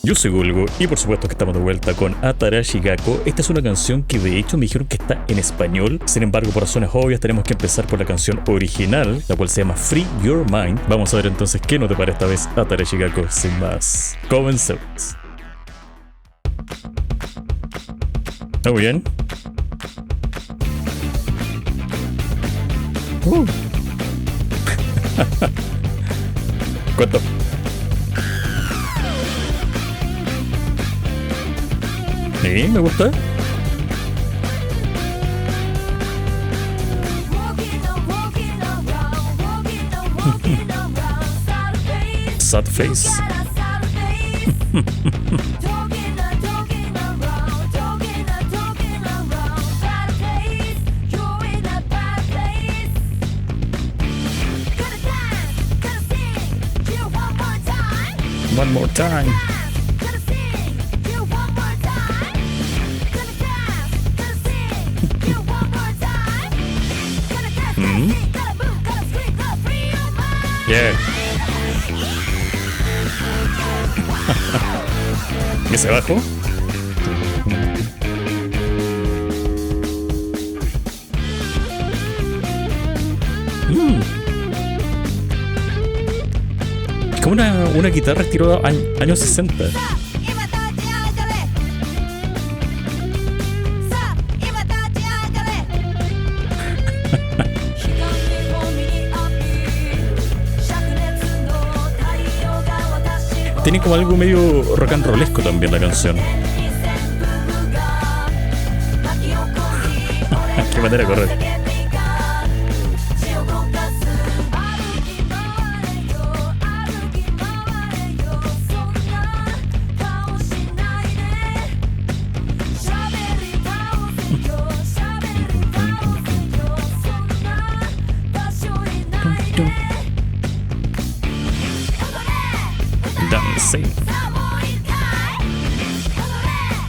Yo soy Gulgo y por supuesto que estamos de vuelta con Atarashi Gakko. Esta es una canción que de hecho me dijeron que está en español. Sin embargo, por razones obvias tenemos que empezar por la canción original, la cual se llama Free Your Mind. Vamos a ver entonces qué nos depara esta vez Atarashi Gakko. Sin más, comencemos. ¿Está muy bien? ¿Cuánto? Sí, me gusta. Sad face. One more time. Yeah. ¿Y ese bajo? Es como una guitarra estilo años 60. Tiene como algo medio rock and rollesco también la canción. Qué manera de correr. Dancing.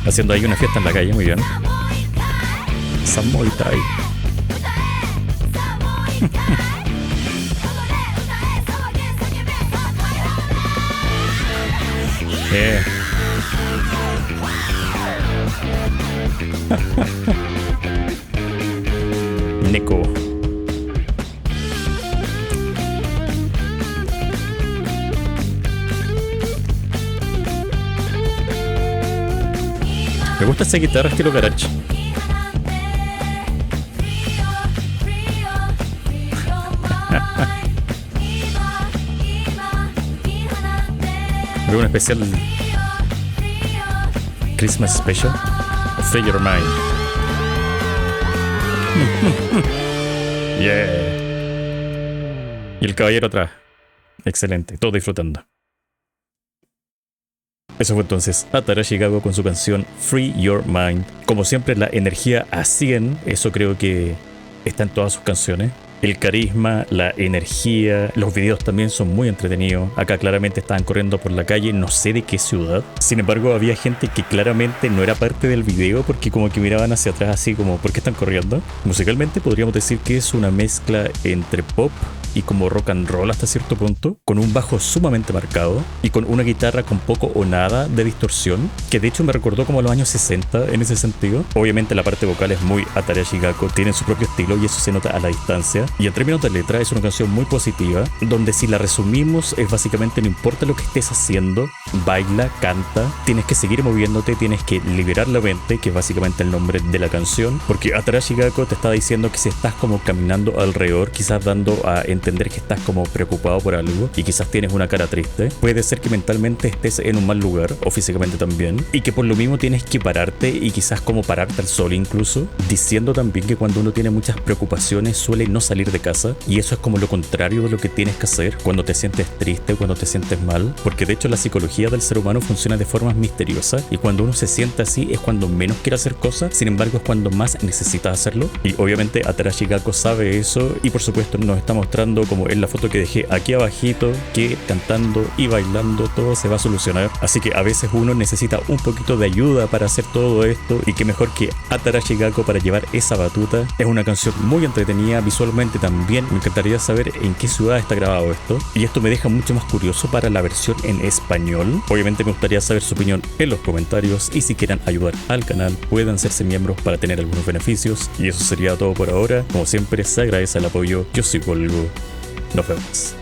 Haciendo ahí una fiesta en la calle, muy bien. Samurai Tai. Neko. Me gusta esa guitarra estilo garage. Veo un especial Christmas Special. Free Your Mind. Yeah. Y el caballero atrás. Excelente, todos disfrutando. Eso fue entonces Atarashi Gakko con su canción Free Your Mind. Como siempre, la energía a 100, eso creo que está en todas sus canciones. El carisma, la energía, los videos también son muy entretenidos. Acá claramente estaban corriendo por la calle, no sé de qué ciudad. Sin embargo, había gente que claramente no era parte del video porque como que miraban hacia atrás así como, ¿por qué están corriendo? Musicalmente podríamos decir que es una mezcla entre pop y como rock and roll hasta cierto punto, con un bajo sumamente marcado y con una guitarra con poco o nada de distorsión, que de hecho me recordó como a los años 60 en ese sentido. Obviamente la parte vocal es muy Atarashi Gakko, tiene su propio estilo y eso se nota a la distancia. Y en términos de letra es una canción muy positiva, donde si la resumimos es básicamente no importa lo que estés haciendo, baila, canta, tienes que seguir moviéndote, tienes que liberar la mente, que es básicamente el nombre de la canción, porque Atarashi Gakko te está diciendo que si estás como caminando alrededor, quizás dando a entender que estás como preocupado por algo y quizás tienes una cara triste, puede ser que mentalmente estés en un mal lugar o físicamente también, y que por lo mismo tienes que pararte y quizás como pararte al sol incluso, diciendo también que cuando uno tiene muchas preocupaciones suele no salir de casa, y eso es como lo contrario de lo que tienes que hacer cuando te sientes triste, cuando te sientes mal, porque de hecho la psicología del ser humano funciona de formas misteriosas y cuando uno se siente así es cuando menos quiere hacer cosas, sin embargo es cuando más necesita hacerlo, y obviamente Atarashi Gakko sabe eso y por supuesto nos está mostrando pensando, como en la foto que dejé aquí abajito, que cantando y bailando todo se va a solucionar. Así que a veces uno necesita un poquito de ayuda para hacer todo esto, y qué mejor que Atarashi Gakko para llevar esa batuta. Es una canción muy entretenida, visualmente también. Me encantaría saber en qué ciudad está grabado esto, y esto me deja mucho más curioso para la versión en español. Obviamente me gustaría saber su opinión en los comentarios, y si quieren ayudar al canal pueden hacerse miembros para tener algunos beneficios. Y eso sería todo por ahora. Como siempre, se agradece el apoyo. Yo soy Golgo. Nos vemos.